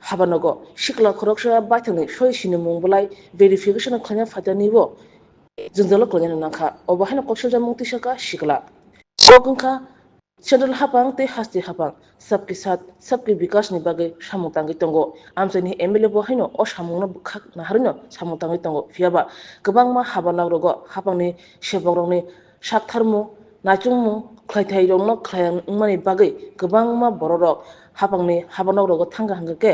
হাবানগো শিকলা খরকসা বাইথাংনি সই সিনি মুংবলাই भेरिफिकेशन खाना फाइदानिबो जोंजोल कल्यान नाखा अबाहायना कौशल मुक्ति सका शिकला कोगंखा सेंट्रल हापांग ते हास्ति हापांग सबके साथ सबके विकास नि बागै सामुतांगै तंगो आमसानि एमएलए बहायनो अ सामुंगना बुखाक नाहारनो सामुतांगै तंगो फियाबा गोबां मा हाबा लावरगो हापांनि सेबगरंनि साथारमु नाचुंमु खैथाय रंनो खैमानि बागै गोबां मा बररक हापांनि हाबा लावरगो थांगा हांगके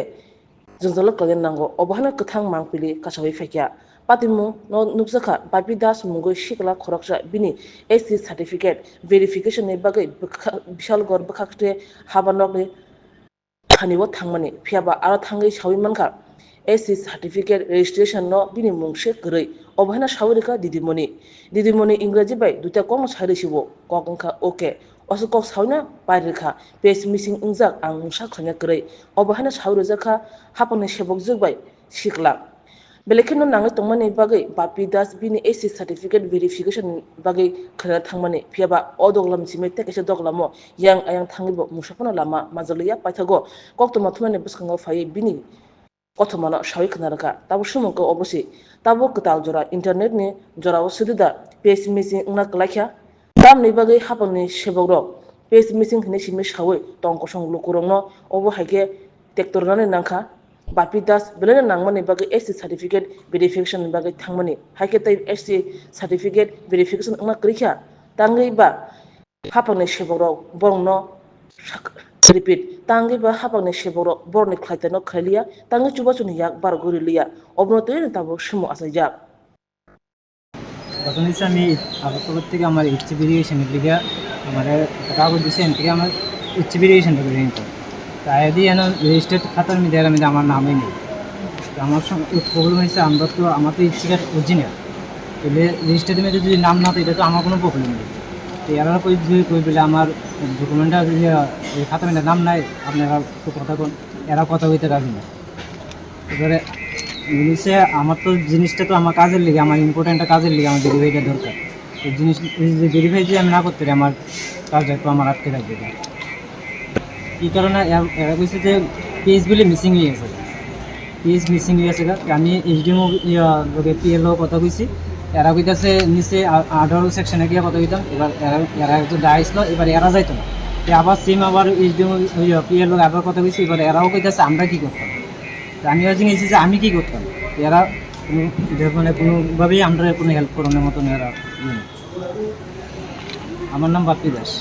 जोंजोल कल्यान नांगो अबाहायना गोथां मांपिलि कासावै फायखिया पातिमु no nukjaka bapi das mungoi shikla khoroksa bini SC certificate verification ni bagai bishal gor bakhakte habanok ni khanibo thangmani phiaba aro thangai sawi manka SC certificate registration no bini mungshe gurui obhana sawrika didimoni इंराजी bai duta kong sairi sibo kokongka oke osukok sawna pairika page missing ungjak ang mungsa khanya gurui obhana sawrujaka hapani sebok jogbai shikla Belekino nangai tongmani bagai bapi das bini SC certificate verification bagai khana thangmani phiaba odoglam sime tekese doglamo yang ayang thangibo musapana lama majaliya paithago koktoma thumani buskango phai bini kothomano sawi khnaraka tabo sumoko obosi tabo ktal jora internet ni jora osudida page missing ungna klaikha tam ni bagai hapani sebogro page missing hne sime sawi tongkosong lukurongno obo haike tektornani nangkha bapi das belena nangmani bagai SC certificate verification bagai thangmani haike tai SC certificate verification ungna krikha tangai ba hapangni seboro borongno repeat tangai ba hapangni seboro borni khlaitano khaliya tangai chubachuni yak bar goriliya obno tei tabo sumo asaijak প্রথমে আমি আগরতলা থেকে আমার HC ভেরিফিকেশনের লিগে আমার কাগজ দিয়েছে N থেকে আমার এইচসি ভেরিফিকেশনটা করে নিতে তাই দিয়ে রেজিস্টার্ড খাতার মধ্যে আমার নামই নেই তো আমার প্রবলেম হয়েছে আমার তো ইচ্ছে অরিজিনাল তাহলে রেজিস্টারের মধ্যে যদি নাম না তো এটা তো আমার কোনো প্রবলেম নেই তো এরা যদি কই বলে আমার ডকুমেন্টটা খাতার মধ্যে নাম নাই আপনারা তো কথা কোন এরা কথা বলতে রাজি না এবারে জিনিসে আমার তো জিনিসটা তো আমার কাজের লিগে আমার ইম্পর্টেন্ট কাজের লিগে আমার ভেরিফাইটা দরকার তো জিনিস ভেরিফাই যদি আমি না করতে পারি আমার কাজটা একটু আমার আটকে রাখবে কী কারণে এরা কইছে যে পেজগুলি মিসিং হয়ে গেছে পেজ মিসিং হয়ে গেছে আমি এইচডিএম পিএলও কথা কইছি এরা কইতাছে নিচে 18 সেকশনে গিয়ে কথা কইতাম এবার এরা একটু ডাইসলো এবার এরা যাইতো না আবার সেম আবার এইচডিএম পিএলও আবার কথা কইছি এবার এরাও কইতাছে আমরা কী করতাম আমি জিনিস যে আমি কী করতাম এরা মানে কোনোভাবেই আমরা কোনো হেল্প করানোর মতন এরা আমার নাম বাপ্পি দাস